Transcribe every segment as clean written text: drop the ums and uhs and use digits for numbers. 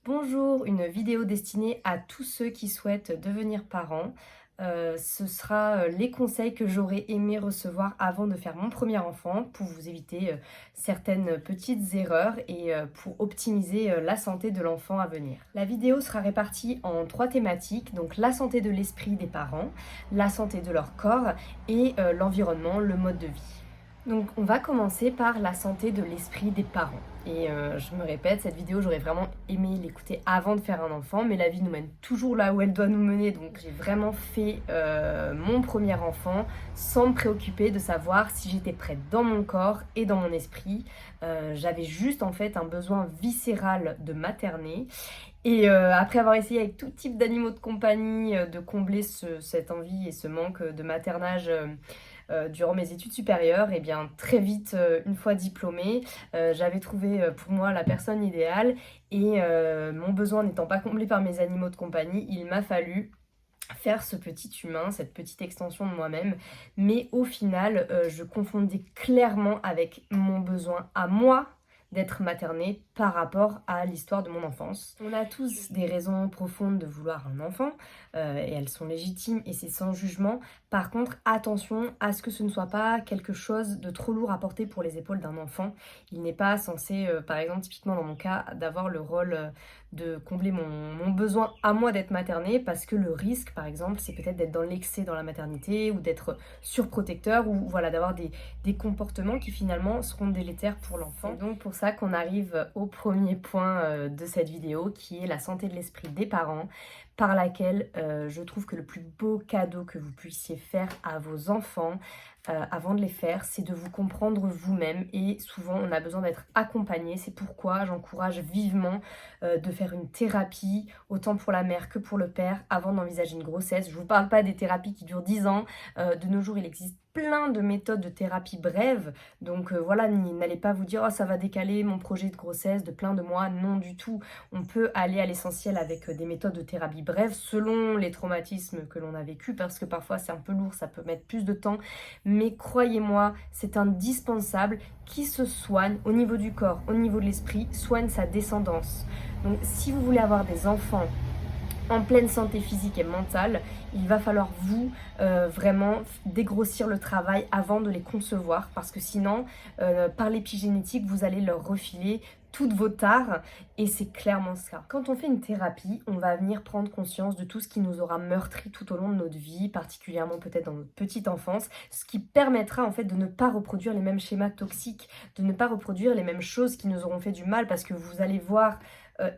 Bonjour, une vidéo destinée à tous ceux qui souhaitent devenir parents. Ce sera les conseils que j'aurais aimé recevoir avant de faire mon premier enfant pour vous éviter certaines petites erreurs et pour optimiser la santé de l'enfant à venir. La vidéo sera répartie en 3 thématiques, donc la santé de l'esprit des parents, la santé de leur corps et l'environnement, le mode de vie. Donc on va commencer par la santé de l'esprit des parents. Et je me répète, cette vidéo, j'aurais vraiment aimé l'écouter avant de faire un enfant, mais la vie nous mène toujours là où elle doit nous mener. Donc j'ai vraiment fait mon premier enfant sans me préoccuper de savoir si j'étais prête dans mon corps et dans mon esprit. J'avais juste en fait un besoin viscéral de materner. Et après avoir essayé avec tout type d'animaux de compagnie de combler cette envie et ce manque de maternage durant mes études supérieures, et bien très vite, une fois diplômée, j'avais trouvé pour moi la personne idéale et mon besoin n'étant pas comblé par mes animaux de compagnie, il m'a fallu faire ce petit humain, cette petite extension de moi-même, mais au final, je confondais clairement avec mon besoin à moi d'être maternée par rapport à l'histoire de mon enfance. On a tous des raisons profondes de vouloir un enfant, et elles sont légitimes et c'est sans jugement. Par contre, attention à ce que ce ne soit pas quelque chose de trop lourd à porter pour les épaules d'un enfant. Il n'est pas censé, par exemple, typiquement dans mon cas, d'avoir le rôle de combler mon besoin à moi d'être maternée, parce que le risque, par exemple, c'est peut-être d'être dans l'excès dans la maternité ou d'être surprotecteur ou voilà, d'avoir des comportements qui finalement seront délétères pour l'enfant. Donc pour ça qu'on arrive au premier point de cette vidéo qui est la santé de l'esprit des parents, par laquelle je trouve que le plus beau cadeau que vous puissiez faire à vos enfants avant de les faire, c'est de vous comprendre vous-même et souvent on a besoin d'être accompagné. C'est pourquoi j'encourage vivement de faire une thérapie, autant pour la mère que pour le père, avant d'envisager une grossesse. Je vous parle pas des thérapies qui durent 10 ans. De nos jours, il existe plein de méthodes de thérapie brèves. Donc voilà, n'allez pas vous dire « Oh, ça va décaler mon projet de grossesse de plein de mois ». Non du tout. On peut aller à l'essentiel avec des méthodes de thérapie brèves selon les traumatismes que l'on a vécu, parce que parfois c'est un peu lourd, ça peut mettre plus de temps. Mais croyez-moi, c'est indispensable. Qui se soigne au niveau du corps, au niveau de l'esprit, soigne sa descendance. Donc si vous voulez avoir des enfants en pleine santé physique et mentale, il va falloir vous vraiment dégrossir le travail avant de les concevoir, parce que sinon, par l'épigénétique, vous allez leur refiler toutes vos tares, et c'est clairement ça. Quand on fait une thérapie, on va venir prendre conscience de tout ce qui nous aura meurtri tout au long de notre vie, particulièrement peut-être dans notre petite enfance, ce qui permettra en fait de ne pas reproduire les mêmes schémas toxiques, de ne pas reproduire les mêmes choses qui nous auront fait du mal, parce que vous allez voir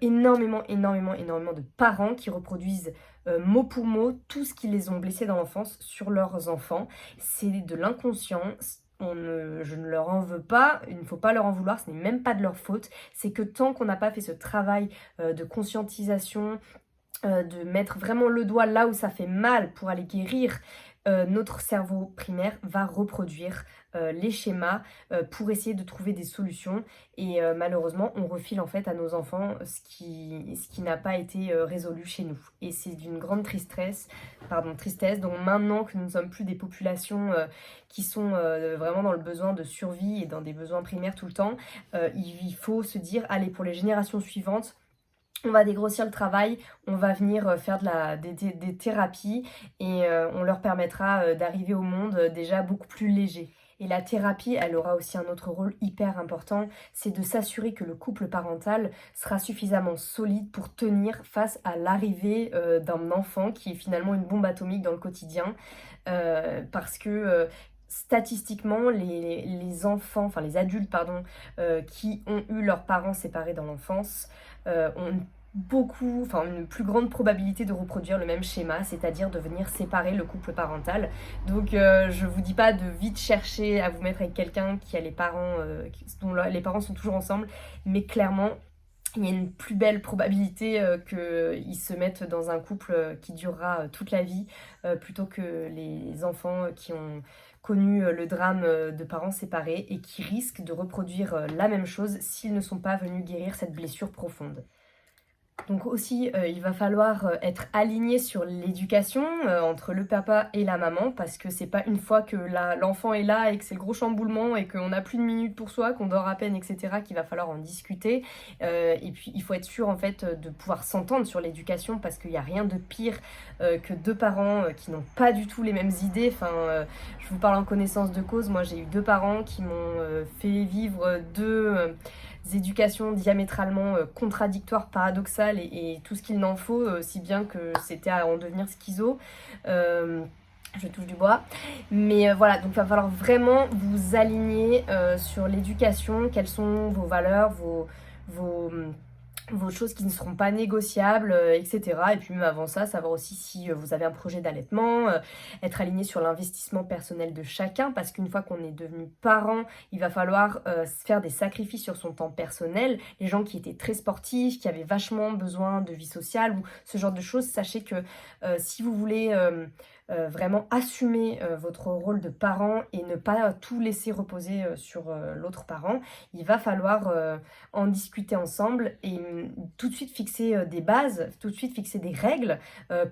énormément de parents qui reproduisent mot pour mot tout ce qui les ont blessés dans l'enfance sur leurs enfants. C'est de l'inconscient. Je ne leur en veux pas, il ne faut pas leur en vouloir, ce n'est même pas de leur faute. C'est que tant qu'on n'a pas fait ce travail de conscientisation, de mettre vraiment le doigt là où ça fait mal pour aller guérir, notre cerveau primaire va reproduire les schémas pour essayer de trouver des solutions, et malheureusement on refile en fait à nos enfants ce qui n'a pas été résolu chez nous, et c'est d'une grande tristesse. Donc maintenant que nous ne sommes plus des populations qui sont vraiment dans le besoin de survie et dans des besoins primaires tout le temps, il faut se dire allez, pour les générations suivantes, on va dégrossir le travail, on va venir faire des thérapies, et on leur permettra d'arriver au monde déjà beaucoup plus léger. Et la thérapie, elle aura aussi un autre rôle hyper important, c'est de s'assurer que le couple parental sera suffisamment solide pour tenir face à l'arrivée d'un enfant qui est finalement une bombe atomique dans le quotidien, parce que statistiquement, les enfants, enfin les adultes, pardon, qui ont eu leurs parents séparés dans l'enfance, ont une plus grande probabilité de reproduire le même schéma, c'est-à-dire de venir séparer le couple parental. Donc je vous dis pas de vite chercher à vous mettre avec quelqu'un qui a les parents, dont les parents sont toujours ensemble, mais clairement, il y a une plus belle probabilité qu'ils se mettent dans un couple qui durera toute la vie, plutôt que les enfants qui ont connu le drame de parents séparés et qui risquent de reproduire la même chose s'ils ne sont pas venus guérir cette blessure profonde. Donc aussi, il va falloir, être aligné sur l'éducation, entre le papa et la maman parce que c'est pas une fois que l'enfant est là et que c'est le gros chamboulement et qu'on n'a plus de minutes pour soi, qu'on dort à peine et cetera, qu'il va falloir en discuter. Et puis il faut être sûr en fait, de pouvoir s'entendre sur l'éducation parce qu'il y a rien de pire, que 2 parents, qui n'ont pas du tout les mêmes idées. Enfin, je vous parle en connaissance de cause. Moi, j'ai eu 2 parents qui m'ont, fait vivre 2 éducations diamétralement contradictoires, paradoxales et tout ce qu'il n'en faut, si bien que c'était à en devenir schizo. Je touche du bois. Mais voilà, donc il va falloir vraiment vous aligner sur l'éducation, quelles sont vos valeurs, vos choses qui ne seront pas négociables, etc. Et puis même avant ça, savoir aussi si vous avez un projet d'allaitement, être aligné sur l'investissement personnel de chacun, parce qu'une fois qu'on est devenu parent, il va falloir faire des sacrifices sur son temps personnel. Les gens qui étaient très sportifs, qui avaient vachement besoin de vie sociale ou ce genre de choses, sachez que si vous voulez vraiment assumer votre rôle de parent et ne pas tout laisser reposer sur l'autre parent, il va falloir en discuter ensemble et tout de suite fixer des bases, tout de suite fixer des règles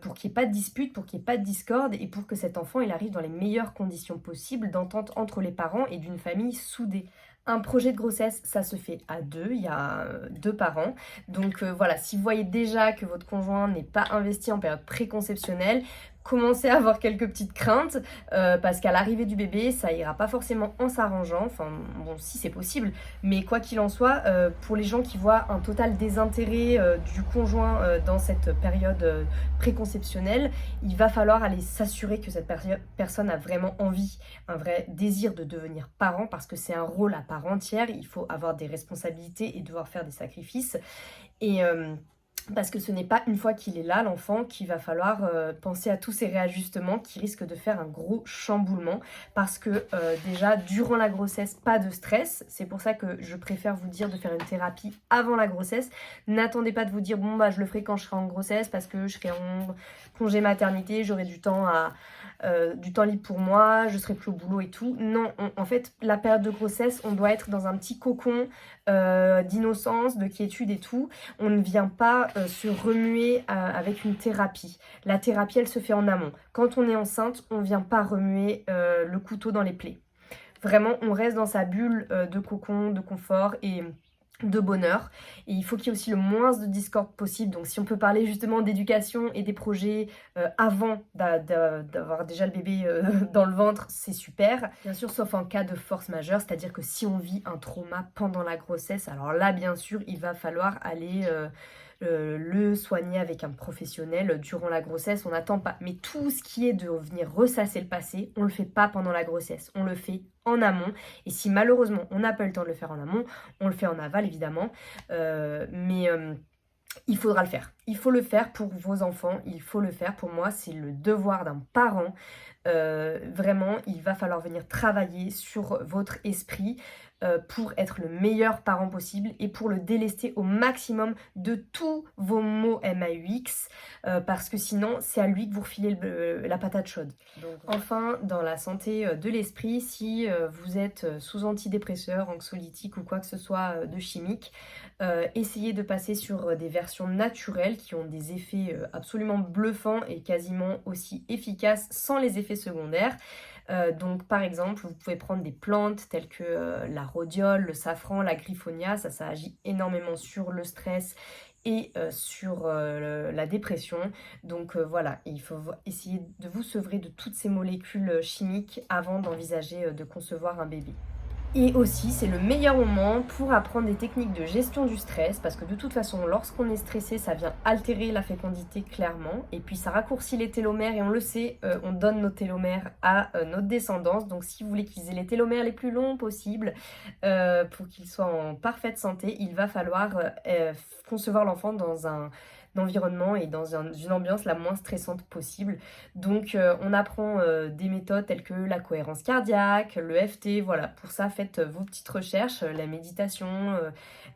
pour qu'il n'y ait pas de dispute, pour qu'il n'y ait pas de discorde et pour que cet enfant il arrive dans les meilleures conditions possibles d'entente entre les parents et d'une famille soudée. Un projet de grossesse, ça se fait à 2, il y a 2 parents. Donc voilà, si vous voyez déjà que votre conjoint n'est pas investi en période préconceptionnelle, commencez à avoir quelques petites craintes parce qu'à l'arrivée du bébé, ça ira pas forcément en s'arrangeant. Enfin bon, si c'est possible, mais quoi qu'il en soit, pour les gens qui voient un total désintérêt du conjoint dans cette période préconceptionnelle, il va falloir aller s'assurer que cette personne a vraiment envie, un vrai désir de devenir parent parce que c'est un rôle à part entière. Il faut avoir des responsabilités et devoir faire des sacrifices. Et parce que ce n'est pas une fois qu'il est là, l'enfant, qu'il va falloir penser à tous ces réajustements qui risquent de faire un gros chamboulement. Parce que déjà, durant la grossesse, pas de stress. C'est pour ça que je préfère vous dire de faire une thérapie avant la grossesse. N'attendez pas de vous dire, bon, bah, je le ferai quand je serai en grossesse parce que je serai en congé maternité, j'aurai du temps libre pour moi, je serai plus au boulot et tout. Non, en fait, la période de grossesse, on doit être dans un petit cocon d'innocence, de quiétude et tout. On ne vient pas se remuer avec une thérapie. La thérapie, elle se fait en amont. Quand on est enceinte, on ne vient pas remuer le couteau dans les plaies. Vraiment, on reste dans sa bulle de cocon, de confort et de bonheur. Et il faut qu'il y ait aussi le moins de discorde possible. Donc si on peut parler justement d'éducation et des projets avant d'avoir déjà le bébé dans le ventre, c'est super. Bien sûr, sauf en cas de force majeure, c'est-à-dire que si on vit un trauma pendant la grossesse, alors là, bien sûr, il va falloir aller le soigner avec un professionnel durant la grossesse, on n'attend pas. Mais tout ce qui est de venir ressasser le passé, on ne le fait pas pendant la grossesse, on le fait en amont. Et si malheureusement on n'a pas eu le temps de le faire en amont, on le fait en aval évidemment. Mais il faudra le faire. Il faut le faire pour vos enfants, il faut le faire. Pour moi, c'est le devoir d'un parent. Vraiment, il va falloir venir travailler sur votre esprit pour être le meilleur parent possible et pour le délester au maximum de tous vos mots MAUX parce que sinon, c'est à lui que vous refilez la patate chaude. Donc, enfin, dans la santé de l'esprit, si vous êtes sous antidépresseur, anxiolytique ou quoi que ce soit de chimique, essayez de passer sur des versions naturelles qui ont des effets absolument bluffants et quasiment aussi efficaces sans les effets secondaires. Donc par exemple, vous pouvez prendre des plantes telles que la rhodiole, le safran, la griffonia, ça agit énormément sur le stress et sur la dépression. Donc voilà, il faut essayer de vous sevrer de toutes ces molécules chimiques avant d'envisager de concevoir un bébé. Et aussi, c'est le meilleur moment pour apprendre des techniques de gestion du stress parce que de toute façon, lorsqu'on est stressé, ça vient altérer la fécondité clairement et puis ça raccourcit les télomères et on le sait, on donne nos télomères à notre descendance. Donc si vous voulez qu'ils aient les télomères les plus longs possibles pour qu'ils soient en parfaite santé, il va falloir concevoir l'enfant dans un environnement et dans une ambiance la moins stressante possible. Donc on apprend des méthodes telles que la cohérence cardiaque, le FT, voilà. Pour ça, faites vos petites recherches, la méditation,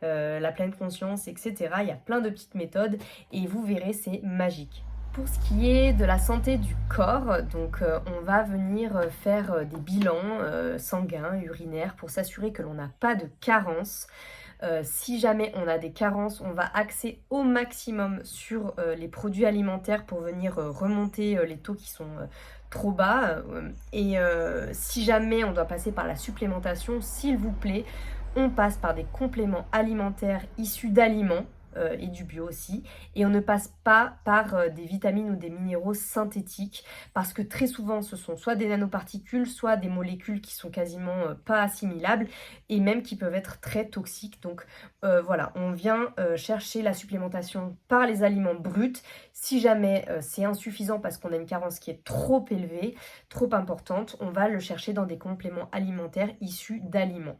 la pleine conscience, etc. Il y a plein de petites méthodes et vous verrez, c'est magique. Pour ce qui est de la santé du corps, donc on va venir faire des bilans sanguins, urinaires pour s'assurer que l'on n'a pas de carence. Si jamais on a des carences, on va axer au maximum sur les produits alimentaires pour venir remonter les taux qui sont trop bas. Et si jamais on doit passer par la supplémentation, s'il vous plaît, on passe par des compléments alimentaires issus d'aliments et du bio aussi. Et on ne passe pas par des vitamines ou des minéraux synthétiques parce que très souvent ce sont soit des nanoparticules, soit des molécules qui sont quasiment pas assimilables et même qui peuvent être très toxiques. Donc voilà, on vient chercher la supplémentation par les aliments bruts. Si jamais c'est insuffisant parce qu'on a une carence qui est trop élevée, trop importante, on va le chercher dans des compléments alimentaires issus d'aliments.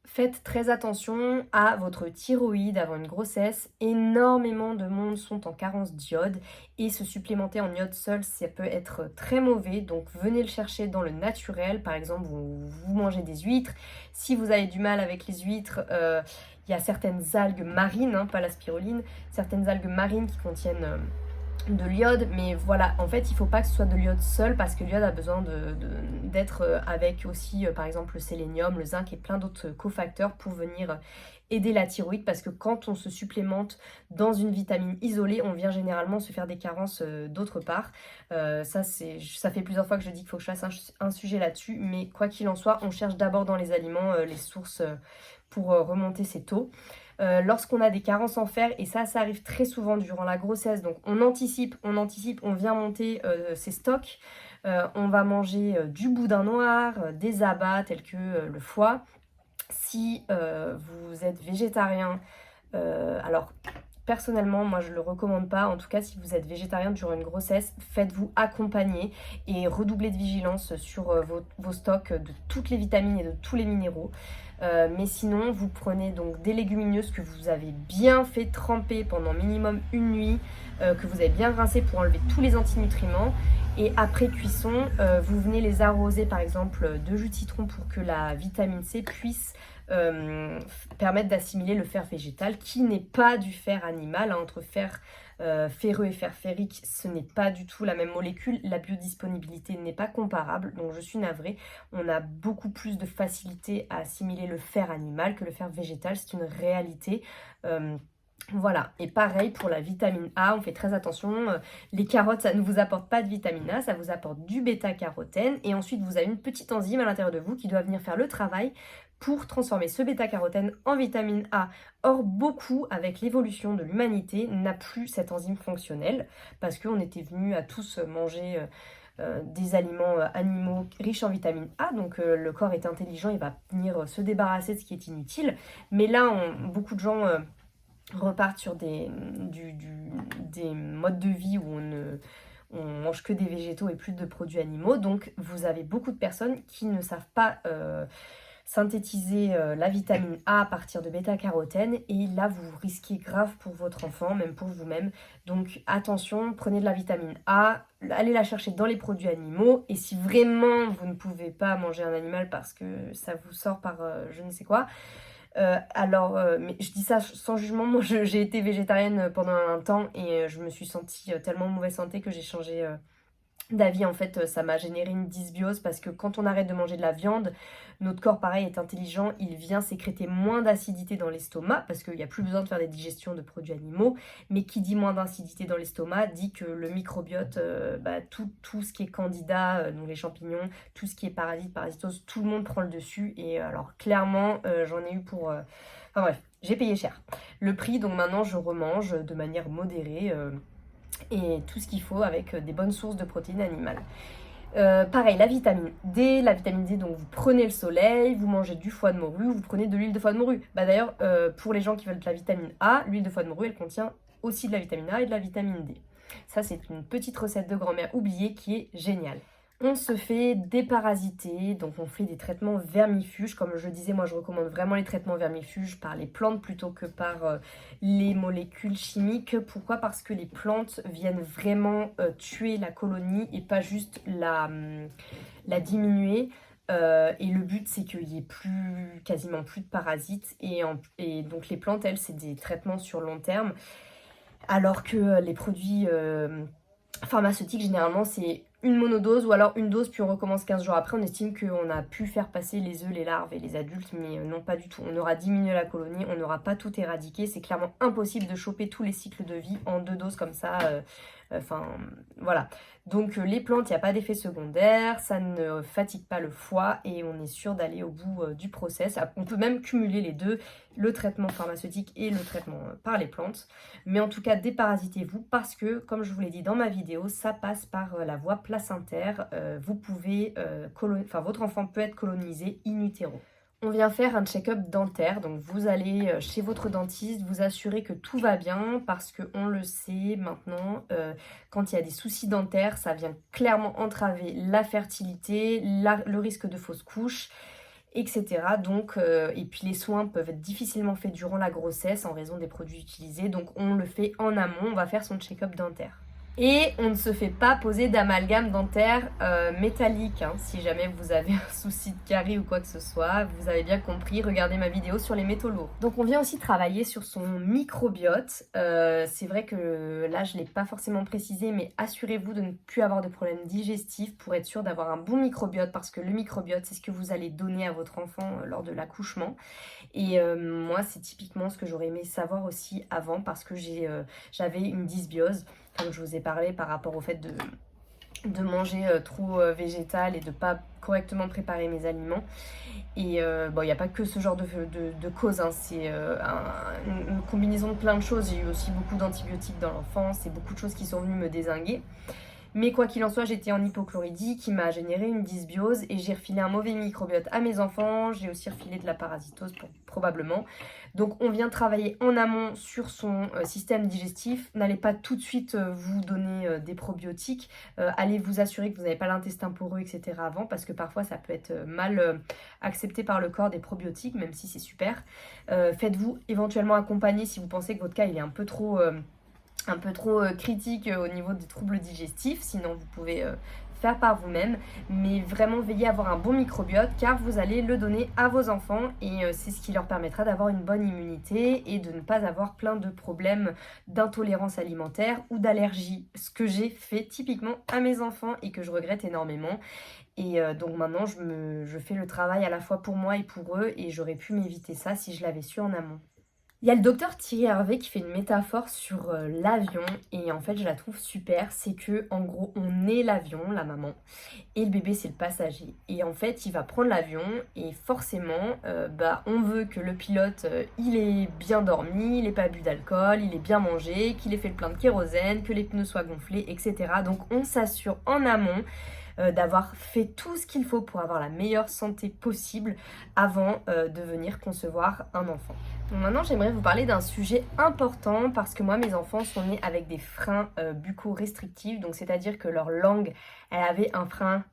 Faites très attention à votre thyroïde avant une grossesse. Énormément de monde sont en carence d'iode et se supplémenter en iode seul, ça peut être très mauvais. Donc venez le chercher dans le naturel. Par exemple, vous mangez des huîtres. Si vous avez du mal avec les huîtres, il y a certaines algues marines, hein, pas la spiruline, certaines algues marines qui contiennent de l'iode, mais voilà, en fait il faut pas que ce soit de l'iode seul parce que l'iode a besoin d'être avec aussi par exemple le sélénium, le zinc et plein d'autres cofacteurs pour venir aider la thyroïde, parce que quand on se supplémente dans une vitamine isolée, on vient généralement se faire des carences d'autre part. Ça fait plusieurs fois que je dis qu'il faut que je fasse un sujet là-dessus, mais quoi qu'il en soit, on cherche d'abord dans les aliments les sources pour remonter ces taux. Lorsqu'on a des carences en fer, et ça arrive très souvent durant la grossesse, donc on anticipe, on vient monter ses stocks, on va manger du boudin noir, des abats tels que le foie. Si vous êtes végétarien, alors personnellement, moi je le recommande pas. En tout cas, si vous êtes végétarien durant une grossesse, faites-vous accompagner et redoublez de vigilance sur vos stocks de toutes les vitamines et de tous les minéraux. Mais sinon, vous prenez donc des légumineuses que vous avez bien fait tremper pendant minimum une nuit, que vous avez bien rincé pour enlever tous les antinutriments. Et après cuisson, vous venez les arroser par exemple de jus de citron pour que la vitamine C puisse permettre d'assimiler le fer végétal, qui n'est pas du fer animal, hein. Entre fer ferreux et fer ferrique, ce n'est pas du tout la même molécule, la biodisponibilité n'est pas comparable, donc je suis navrée. On a beaucoup plus de facilité à assimiler le fer animal que le fer végétal, c'est une réalité. Voilà, et pareil pour la vitamine A, on fait très attention. Les carottes, ça ne vous apporte pas de vitamine A, ça vous apporte du bêta-carotène. Et ensuite, vous avez une petite enzyme à l'intérieur de vous qui doit venir faire le travail pour transformer ce bêta-carotène en vitamine A. Or, beaucoup, avec l'évolution de l'humanité, n'a plus cette enzyme fonctionnelle parce qu'on était venus à tous manger des aliments animaux riches en vitamine A. Donc, le corps est intelligent, il va venir se débarrasser de ce qui est inutile. Mais là, beaucoup de gens repartent sur des modes de vie où on mange que des végétaux et plus de produits animaux. Donc vous avez beaucoup de personnes qui ne savent pas synthétiser la vitamine A à partir de bêta-carotène, et là vous risquez grave pour votre enfant, même pour vous-même. Donc attention, prenez de la vitamine A, allez la chercher dans les produits animaux, et si vraiment vous ne pouvez pas manger un animal parce que ça vous sort par je ne sais quoi, mais je dis ça sans jugement. Moi j'ai été végétarienne pendant un temps et je me suis sentie tellement en mauvaise santé que j'ai changé d'avis. En fait, ça m'a généré une dysbiose parce que quand on arrête de manger de la viande, notre corps pareil est intelligent, il vient sécréter moins d'acidité dans l'estomac parce qu'il n'y a plus besoin de faire des digestions de produits animaux. Mais qui dit moins d'acidité dans l'estomac dit que le microbiote, tout ce qui est candida, donc les champignons, tout ce qui est parasite, parasitose, tout le monde prend le dessus. Et alors clairement, j'en ai eu pour... Enfin bref, j'ai payé cher le prix, donc maintenant je remange de manière modérée. Et tout ce qu'il faut avec des bonnes sources de protéines animales. Pareil, la vitamine D, donc vous prenez le soleil, vous mangez du foie de morue, vous prenez de l'huile de foie de morue. D'ailleurs, pour les gens qui veulent de la vitamine A, l'huile de foie de morue, elle contient aussi de la vitamine A et de la vitamine D. Ça, c'est une petite recette de grand-mère oubliée qui est géniale. On se fait déparasiter, donc on fait des traitements vermifuges. Comme je disais, moi je recommande vraiment les traitements vermifuges par les plantes plutôt que par les molécules chimiques. Pourquoi? Parce que les plantes viennent vraiment tuer la colonie et pas juste la diminuer. Et le but c'est qu'il n'y ait quasiment plus de parasites. Et donc les plantes, elles, c'est des traitements sur long terme. Alors que les produits pharmaceutiques, généralement, c'est une monodose ou alors une dose puis on recommence 15 jours après. On estime qu'on a pu faire passer les œufs, les larves et les adultes, mais non pas du tout. On aura diminué la colonie, on n'aura pas tout éradiqué. C'est clairement impossible de choper tous les cycles de vie en 2 doses comme ça. Enfin, voilà. Donc les plantes, il n'y a pas d'effet secondaire, ça ne fatigue pas le foie et on est sûr d'aller au bout du process. On peut même cumuler les deux, le traitement pharmaceutique et le traitement par les plantes. Mais en tout cas, déparasitez-vous parce que, comme je vous l'ai dit dans ma vidéo, ça passe par la voie placentaire. Vous pouvez, votre enfant peut être colonisé in utero. On vient faire un check-up dentaire, donc vous allez chez votre dentiste, vous assurer que tout va bien parce qu'on le sait maintenant, quand il y a des soucis dentaires, ça vient clairement entraver la fertilité, le risque de fausse couche, etc. Donc, et puis les soins peuvent être difficilement faits durant la grossesse en raison des produits utilisés, donc on le fait en amont, on va faire son check-up dentaire. Et on ne se fait pas poser d'amalgame dentaire métallique, hein. Si jamais vous avez un souci de carie ou quoi que ce soit, vous avez bien compris, regardez ma vidéo sur les métaux lourds. Donc on vient aussi travailler sur son microbiote. C'est vrai que là je ne l'ai pas forcément précisé, mais assurez-vous de ne plus avoir de problèmes digestifs pour être sûr d'avoir un bon microbiote, parce que le microbiote c'est ce que vous allez donner à votre enfant lors de l'accouchement. Et moi c'est typiquement ce que j'aurais aimé savoir aussi avant, parce que j'avais une dysbiose, comme je vous ai parlé par rapport au fait de manger trop végétal et de pas correctement préparer mes aliments. Et bon, il n'y a pas que ce genre de cause, hein. C'est une combinaison de plein de choses. J'ai eu aussi beaucoup d'antibiotiques dans l'enfance et beaucoup de choses qui sont venues me dézinguer. Mais quoi qu'il en soit, j'étais en hypochloridie qui m'a généré une dysbiose et j'ai refilé un mauvais microbiote à mes enfants. J'ai aussi refilé de la parasitose probablement. Donc on vient travailler en amont sur son système digestif. N'allez pas tout de suite vous donner des probiotiques. Allez vous assurer que vous n'avez pas l'intestin poreux, etc. avant, parce que parfois ça peut être mal accepté par le corps des probiotiques, même si c'est super. Faites-vous éventuellement accompagner si vous pensez que votre cas il est un peu trop critique au niveau des troubles digestifs, sinon vous pouvez faire par vous-même, mais vraiment veillez à avoir un bon microbiote car vous allez le donner à vos enfants et c'est ce qui leur permettra d'avoir une bonne immunité et de ne pas avoir plein de problèmes d'intolérance alimentaire ou d'allergie, ce que j'ai fait typiquement à mes enfants et que je regrette énormément. Et donc maintenant je fais le travail à la fois pour moi et pour eux et j'aurais pu m'éviter ça si je l'avais su en amont. Il y a le docteur Thierry Hervé qui fait une métaphore sur l'avion et en fait je la trouve super, c'est que en gros on est l'avion, la maman, et le bébé c'est le passager. Et en fait il va prendre l'avion et forcément on veut que le pilote il ait bien dormi, il ait pas bu d'alcool, il ait bien mangé, qu'il ait fait le plein de kérosène, que les pneus soient gonflés, etc. Donc on s'assure en amont d'avoir fait tout ce qu'il faut pour avoir la meilleure santé possible avant de venir concevoir un enfant. Donc maintenant j'aimerais vous parler d'un sujet important parce que moi mes enfants sont nés avec des freins bucco-restrictifs, donc c'est-à-dire que leur langue elle avait un frein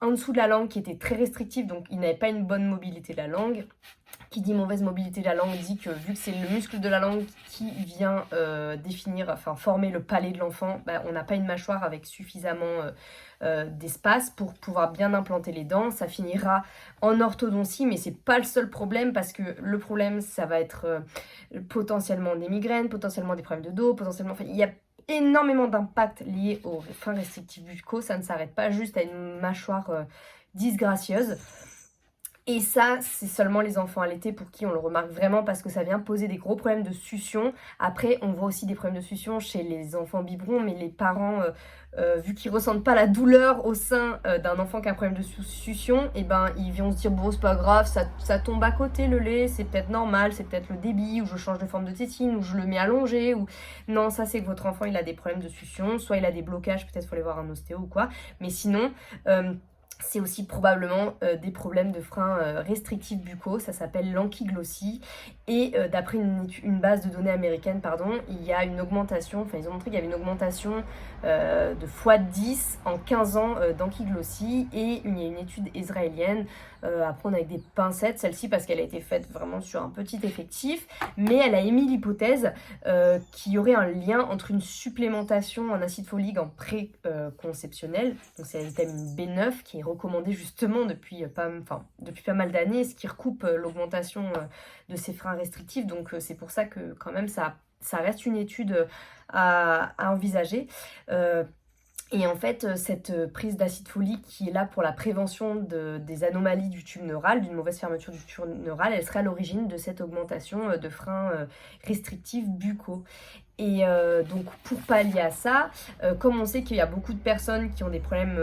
en dessous de la langue qui était très restrictif, donc ils n'avaient pas une bonne mobilité de la langue. Qui dit mauvaise mobilité de la langue dit que vu que c'est le muscle de la langue qui vient former le palais de l'enfant, on n'a pas une mâchoire avec suffisamment d'espace pour pouvoir bien implanter les dents. Ça finira en orthodontie, mais c'est pas le seul problème parce que le problème ça va être potentiellement des migraines, potentiellement des problèmes de dos, potentiellement, il y a énormément d'impacts liés aux freins restrictifs buccaux. Ça ne s'arrête pas juste à une mâchoire disgracieuse. Et ça, c'est seulement les enfants allaités pour qui on le remarque vraiment parce que ça vient poser des gros problèmes de succion. Après, on voit aussi des problèmes de succion chez les enfants biberons, mais les parents, vu qu'ils ressentent pas la douleur au sein d'un enfant qui a un problème de succion, ils vont se dire bon c'est pas grave, ça tombe à côté le lait, c'est peut-être normal, c'est peut-être le débit, ou je change de forme de tétine, ou je le mets allongé, ou non, ça c'est que votre enfant il a des problèmes de succion, soit il a des blocages, peut-être faut aller voir un ostéo ou quoi, mais sinon c'est aussi probablement des problèmes de freins restrictifs buccaux, ça s'appelle l'ankyglossie. Et d'après une base de données américaine, il y a une augmentation, ils ont montré qu'il y avait une augmentation de x10 en 15 ans d'ankyglossie. Et il y a une étude israélienne à prendre avec des pincettes, celle-ci parce qu'elle a été faite vraiment sur un petit effectif, mais elle a émis l'hypothèse qu'il y aurait un lien entre une supplémentation en acide folique en pré-conceptionnel, donc c'est la vitamine B9 qui est recommandée justement depuis pas mal d'années, ce qui recoupe l'augmentation de ces freins restrictifs, donc c'est pour ça que quand même ça reste une étude à envisager. Et en fait, cette prise d'acide folique qui est là pour la prévention des anomalies du tube neural, d'une mauvaise fermeture du tube neural, elle serait à l'origine de cette augmentation de freins restrictifs buccaux. Et donc pour pallier à ça, comme on sait qu'il y a beaucoup de personnes qui ont des problèmes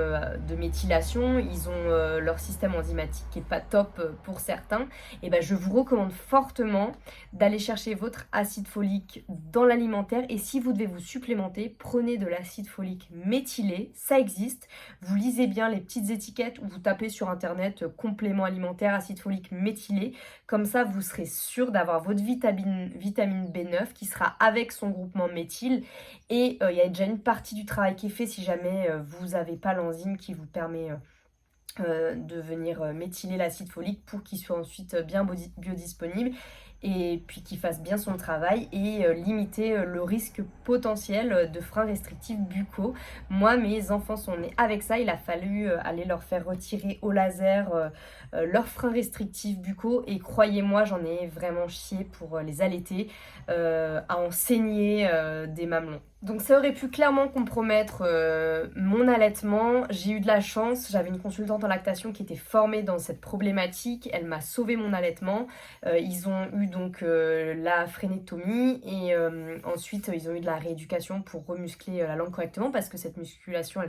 de méthylation, ils ont leur système enzymatique qui est pas top pour certains, et ben je vous recommande fortement d'aller chercher votre acide folique dans l'alimentaire, et si vous devez vous supplémenter, prenez de l'acide folique méthylé, ça existe. Vous lisez bien les petites étiquettes ou vous tapez sur internet complément alimentaire acide folique méthylé, comme ça vous serez sûr d'avoir votre vitamine B9 qui sera avec son groupe méthyle, et il y a déjà une partie du travail qui est fait si jamais vous n'avez pas l'enzyme qui vous permet de venir méthyler l'acide folique pour qu'il soit ensuite bien biodisponible et puis qu'il fasse bien son travail et limiter le risque potentiel de freins restrictifs buccaux. Moi, mes enfants sont nés avec ça, il a fallu aller leur faire retirer au laser leurs freins restrictifs buccaux, et croyez-moi, j'en ai vraiment chié pour les allaiter, à en saigner des mamelons. Donc ça aurait pu clairement compromettre mon allaitement. J'ai eu de la chance, j'avais une consultante en lactation qui était formée dans cette problématique, elle m'a sauvé mon allaitement. Ils ont eu donc la frénéctomie, et ensuite ils ont eu de la rééducation pour remuscler la langue correctement, parce que cette musculation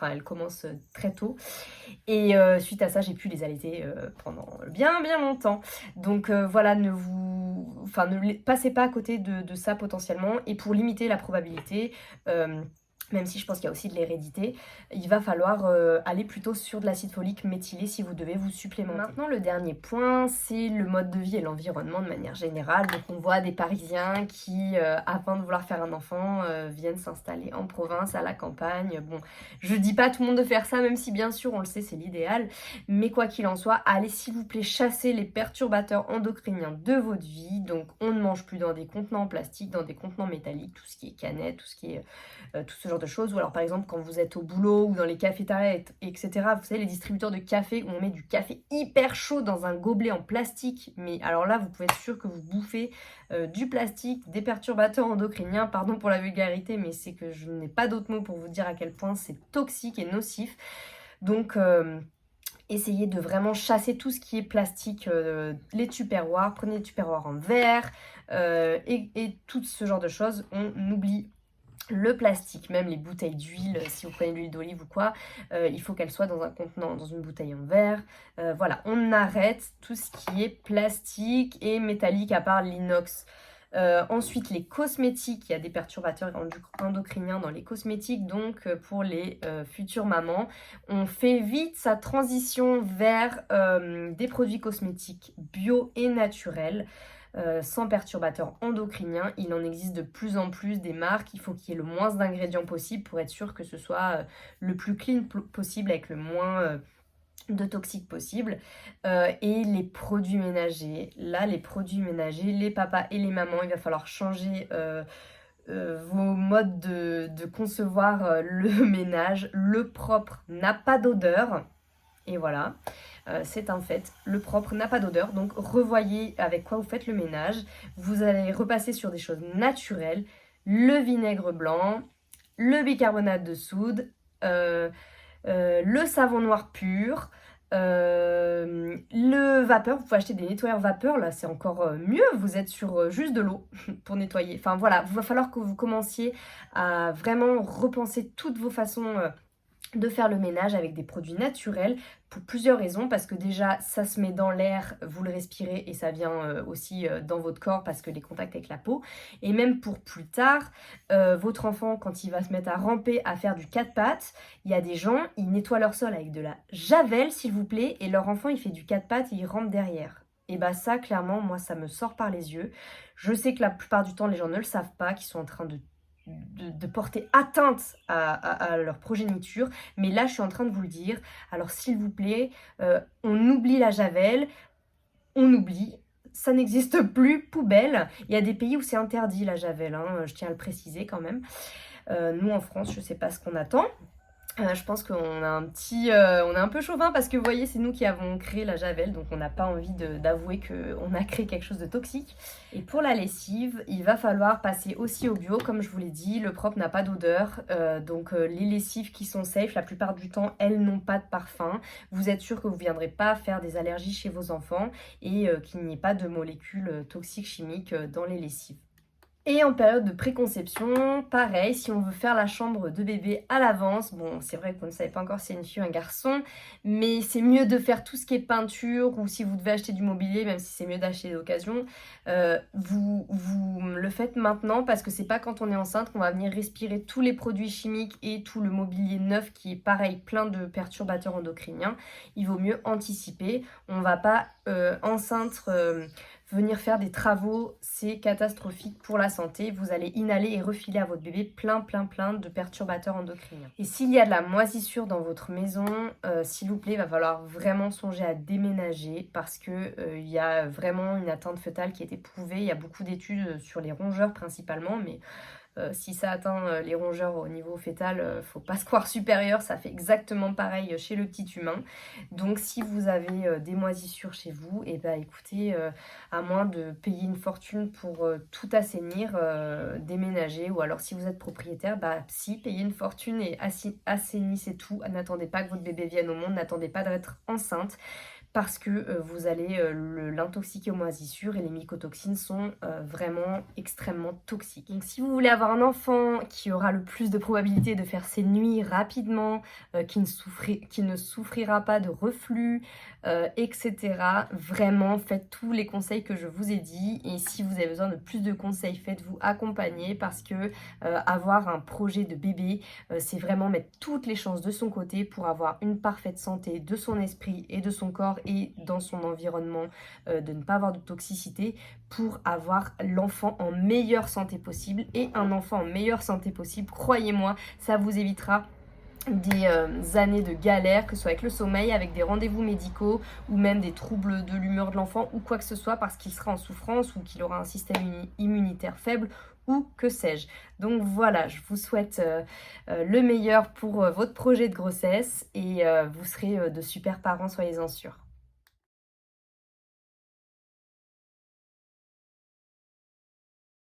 elle commence très tôt, et suite à ça j'ai pu les allaiter pendant bien longtemps. Donc voilà, ne passez pas à côté de ça potentiellement, et pour limiter la probabilité, même si je pense qu'il y a aussi de l'hérédité, il va falloir aller plutôt sur de l'acide folique méthylé si vous devez vous supplémenter. Maintenant, le dernier point, c'est le mode de vie et l'environnement de manière générale. Donc on voit des Parisiens qui, afin de vouloir faire un enfant, viennent s'installer en province, à la campagne. Bon, je dis pas à tout le monde de faire ça, même si bien sûr on le sait, c'est l'idéal, mais quoi qu'il en soit, allez s'il vous plaît chasser les perturbateurs endocriniens de votre vie. Donc on ne mange plus dans des contenants en plastique, dans des contenants métalliques, tout ce qui est canettes, tout ce qui est tout ce genre de choses. Ou alors par exemple quand vous êtes au boulot ou dans les cafétérias, etc. Vous savez, les distributeurs de café où on met du café hyper chaud dans un gobelet en plastique. Mais alors là, vous pouvez être sûr que vous bouffez du plastique, des perturbateurs endocriniens. Pardon pour la vulgarité, mais c'est que je n'ai pas d'autres mots pour vous dire à quel point c'est toxique et nocif. Donc essayez de vraiment chasser tout ce qui est plastique, les tupperwares, prenez les tupperwares en verre et tout ce genre de choses. On oublie le plastique, même les bouteilles d'huile, si vous prenez de l'huile d'olive ou quoi, il faut qu'elle soit dans un contenant, dans une bouteille en verre. Voilà, on arrête tout ce qui est plastique et métallique à part l'inox. Ensuite, les cosmétiques, il y a des perturbateurs endocriniens dans les cosmétiques, donc pour les futures mamans, on fait vite sa transition vers des produits cosmétiques bio et naturels. Sans perturbateurs endocriniens. Il en existe de plus en plus des marques. Il faut qu'il y ait le moins d'ingrédients possible pour être sûr que ce soit le plus clean possible, avec le moins de toxiques possible. Et les produits ménagers. Là, les produits ménagers, les papas et les mamans, il va falloir changer vos modes de concevoir le ménage. Le propre n'a pas d'odeur. Et voilà, c'est un fait. Le propre n'a pas d'odeur, donc revoyez avec quoi vous faites le ménage. Vous allez repasser sur des choses naturelles. Le vinaigre blanc, le bicarbonate de soude, le savon noir pur, le vapeur. Vous pouvez acheter des nettoyeurs vapeur, là c'est encore mieux. Vous êtes sur juste de l'eau pour nettoyer. Enfin voilà, il va falloir que vous commenciez à vraiment repenser toutes vos façons de faire le ménage avec des produits naturels, pour plusieurs raisons. Parce que déjà ça se met dans l'air, vous le respirez, et ça vient aussi dans votre corps parce que les contacts avec la peau. Et même pour plus tard, votre enfant, quand il va se mettre à ramper, à faire du quatre pattes, il y a des gens, ils nettoient leur sol avec de la javel s'il vous plaît, et leur enfant il fait du quatre pattes et il rampe derrière. Et bah ça, clairement, moi ça me sort par les yeux. Je sais que la plupart du temps les gens ne le savent pas, qu'ils sont en train de porter atteinte à leur progéniture, mais là je suis en train de vous le dire. Alors s'il vous plaît, on oublie la javel, on oublie, ça n'existe plus, poubelle. Il y a des pays où c'est interdit la javel, hein, je tiens à le préciser quand même. Nous en France, je sais pas ce qu'on attend. Je pense qu'on a on est un peu chauvin parce que vous voyez, c'est nous qui avons créé la javel, donc on n'a pas envie d'avouer qu'on a créé quelque chose de toxique. Et pour la lessive, il va falloir passer aussi au bio, comme je vous l'ai dit, le propre n'a pas d'odeur, donc les lessives qui sont safe, la plupart du temps, elles n'ont pas de parfum. Vous êtes sûr que vous ne viendrez pas faire des allergies chez vos enfants et qu'il n'y ait pas de molécules toxiques chimiques dans les lessives. Et en période de préconception, pareil, si on veut faire la chambre de bébé à l'avance, bon, c'est vrai que vous ne savez pas encore si c'est une fille ou un garçon, mais c'est mieux de faire tout ce qui est peinture, ou si vous devez acheter du mobilier, même si c'est mieux d'acheter d'occasion, vous le faites maintenant, parce que c'est pas quand on est enceinte qu'on va venir respirer tous les produits chimiques et tout le mobilier neuf qui est pareil, plein de perturbateurs endocriniens. Il vaut mieux anticiper. On va pas enceinte venir faire des travaux, c'est catastrophique pour la santé. Vous allez inhaler et refiler à votre bébé plein de perturbateurs endocriniens. Et s'il y a de la moisissure dans votre maison, s'il vous plaît, il va falloir vraiment songer à déménager parce que il y a vraiment une atteinte fœtale qui a été prouvée. Il y a beaucoup d'études sur les rongeurs principalement, mais si ça atteint les rongeurs au niveau fœtal, faut pas se croire supérieur, ça fait exactement pareil chez le petit humain. Donc si vous avez des moisissures chez vous, et ben écoutez, à moins de payer une fortune pour tout assainir, déménager, ou alors si vous êtes propriétaire, bah si, payez une fortune et assainissez tout. N'attendez pas que votre bébé vienne au monde, n'attendez pas d'être enceinte, parce que vous allez l'intoxiquer aux moisissures et les mycotoxines sont vraiment extrêmement toxiques. Donc si vous voulez avoir un enfant qui aura le plus de probabilité de faire ses nuits rapidement, qui ne souffrira pas de reflux, etc., vraiment faites tous les conseils que je vous ai dit. Et si vous avez besoin de plus de conseils, faites-vous accompagner, parce que avoir un projet de bébé, c'est vraiment mettre toutes les chances de son côté pour avoir une parfaite santé de son esprit et de son corps et dans son environnement, de ne pas avoir de toxicité, pour avoir l'enfant en meilleure santé possible. Et un enfant en meilleure santé possible, croyez-moi, ça vous évitera des années de galère, que ce soit avec le sommeil, avec des rendez-vous médicaux, ou même des troubles de l'humeur de l'enfant, ou quoi que ce soit, parce qu'il sera en souffrance ou qu'il aura un système immunitaire faible, ou que sais-je. Donc voilà, je vous souhaite le meilleur pour votre projet de grossesse, et vous serez de super parents, soyez-en sûrs.